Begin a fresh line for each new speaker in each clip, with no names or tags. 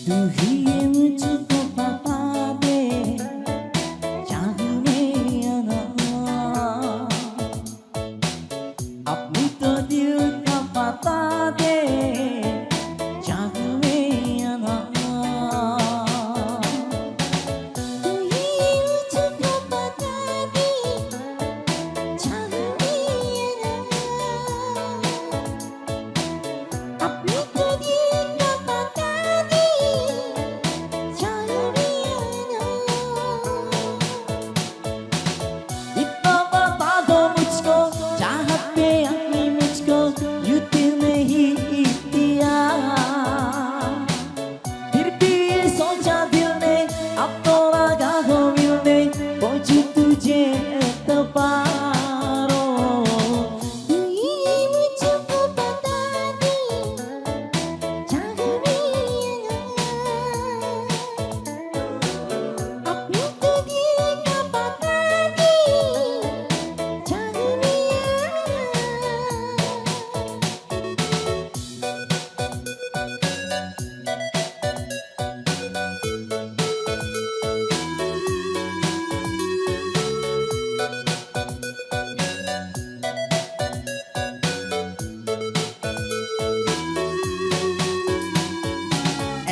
तू ही ये मुझको बता दे, चाह में आना, अपनी तो दिल का बता दे, चाह में आना। तू ही ये मुझको बता दे, चाह में आना, अपनी तो दिल का बता दे, चाह में आना। इतना बता दो मुझको, चाहत पे अपनी मुझको, यूं दिल नहीं दिया। फिर भी ये सोचा दिल ने, अब तो लगा हो मिलने, पहुंचू तुझे दोबारा। तू ही मुझको बता दे, चाह में आना, अपनी तो दिल का बता दे, चाह में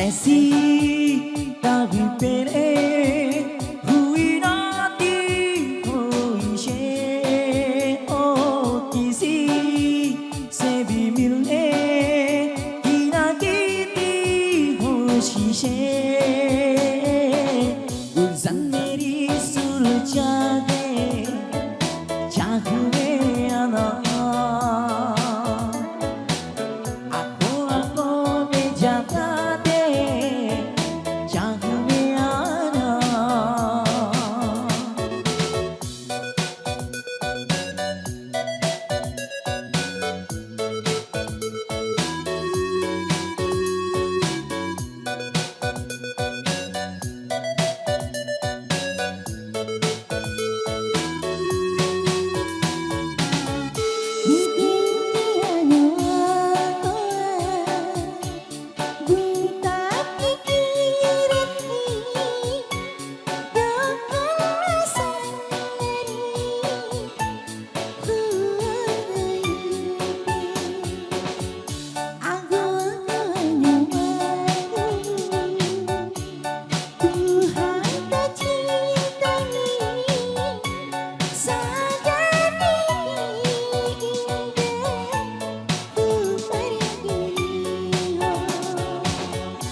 ऐसी कभी पहले हुई ना थी कोई शे, ओ किसी से भी मिलने की ना की थी कोशिशें। गुलशन मेरी सुलझा दे, चाह में आना, aku menjaga deh, jangan miana.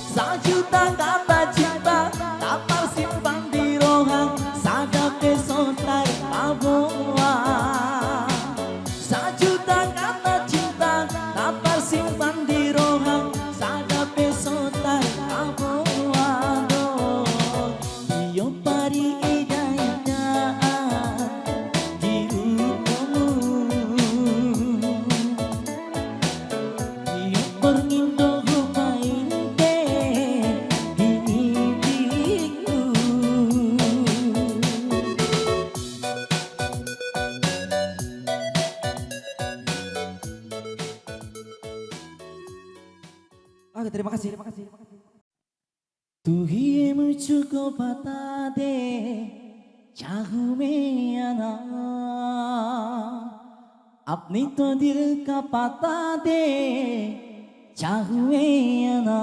Sejuta kata cinta tak tersimpan di rohang, sadar besontar bawa. Sejuta kata cinta tak tersimpan di rohang, sadar besontar bawa. Dio pari ida-ida di rumahmu, dio bernindo
Oke, terima kasih.
तू ही मुझको बता दे, चाह में आना, अपनी तो दिल का पता दे, चाह में आना।